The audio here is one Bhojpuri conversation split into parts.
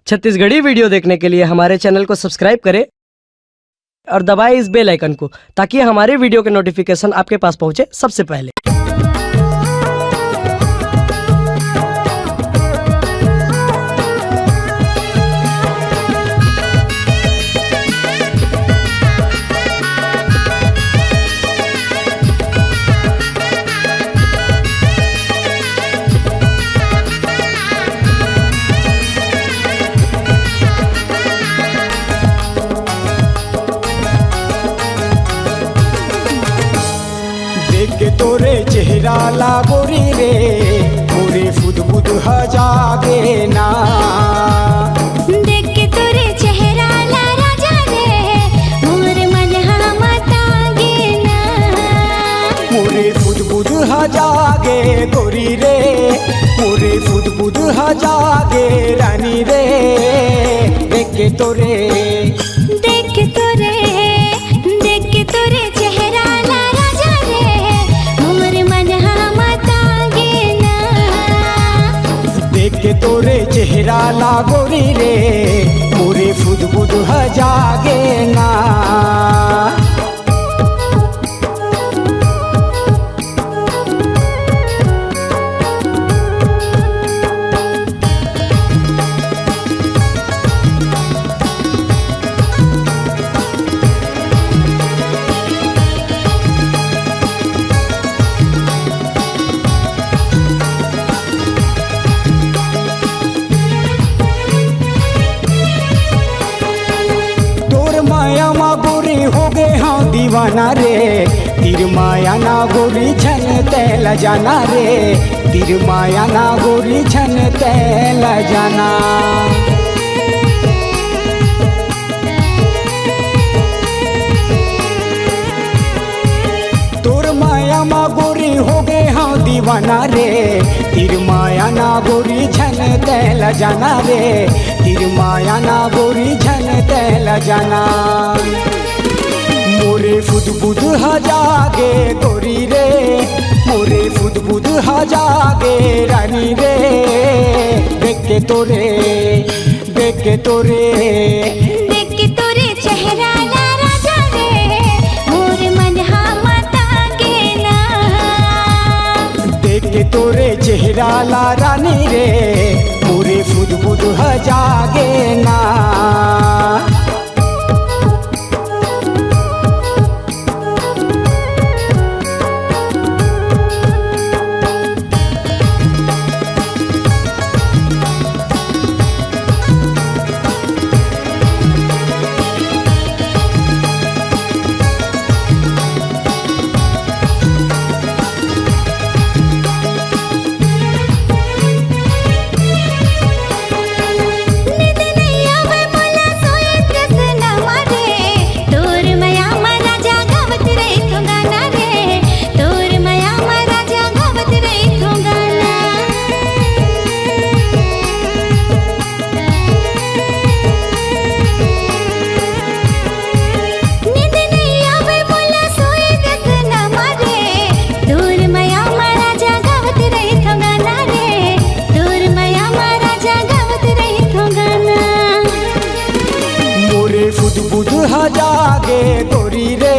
छत्तीसगढ़ी वीडियो देखने के लिए हमारे चैनल को सब्सक्राइब करें और दबाएं इस बेल आइकन को ताकि हमारे वीडियो के नोटिफिकेशन आपके पास पहुंचे सबसे पहले। के तोरे चेहरा लागोरी रे मोरे फुद बुद जागे ना। देख के तोरे चेहरा ला राजा रे मोरे मन मतागे ना। मोरे फुद बुद जागे गोरी रे मोरे फुद बुद जागे रानी रे। देख के तोरे चेहरा ला राजा रे मोरे मन मतागे ना। देख के तोरे चेहरा लागोरी रे मोरे फुद बुद जागे ना। हो गए हाँ दीवाना रे तीर माया ना गोरी छन तैल जाना रे। तीर माया ना गोरी छन तैल जाना। तोर माया मा गोरी हो गए हाँ दीवाना रे। तीर माया ना गोरी छन तैल जाना रे। तीर माया ना गोरी छन तैल जाना। मोरे फुद बुद जागे गोरी रे मोरे फुद बुद जागे रानी रे। देख के तोरे चेहरा ला राजा रे मोरे मन मतागे ना। देख के तोरे चेहरा ला रानी रे मोरे फुद बुद जागे ना। जागे गोरी रे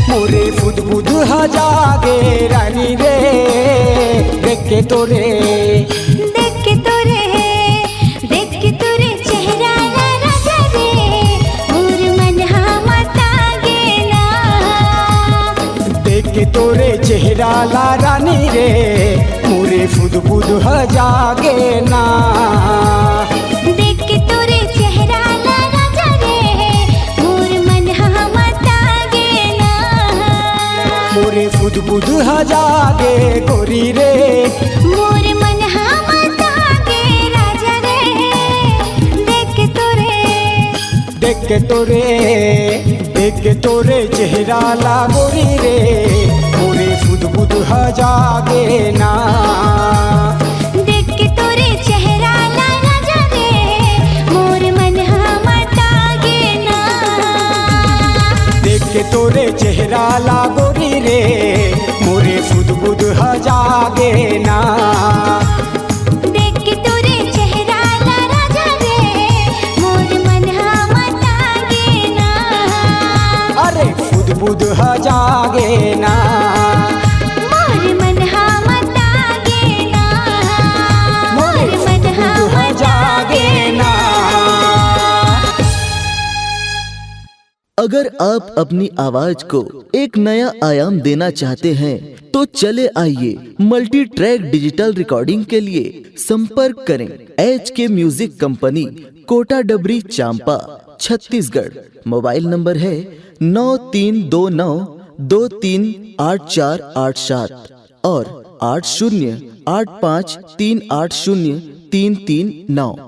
मोरे फुद बुद जागे रानी रे। देख के तोरे चेहरा ला राजा रे मोरे मन मतागे ना। देख के तोरे चेहरा ला रानी रे मोरे फुद बुद जागे ना। देख के तोरे चेहरा ला राजा रे मोरे मन मतागे ना। मोरे फुद बुद जागे गोरी रे मोरे मन मतागे राजा रे। देख के तोरे चेहरा ला गोरी रे मोरे फुद बुद जागे ना। देख के तोरे चेहरा ला राजा रे मोरे मन मतागे ना। देख के तोरे चेहरा ला गोरी रे मोरे फुद बुद जागे ना। देख के तोरे चेहरा ला राजा रे बुध जागे ना। मोर मन मतागे ना, मोर मन बुध जागे ना। अगर आप अपनी आवाज को एक नया आयाम देना चाहते हैं तो चले आइए मल्टी ट्रैक डिजिटल रिकॉर्डिंग के लिए संपर्क करें HK म्यूजिक कंपनी, कोटा डबरी, चांपा, छत्तीसगढ़। मोबाइल नंबर है 9329238487 और 8085380339।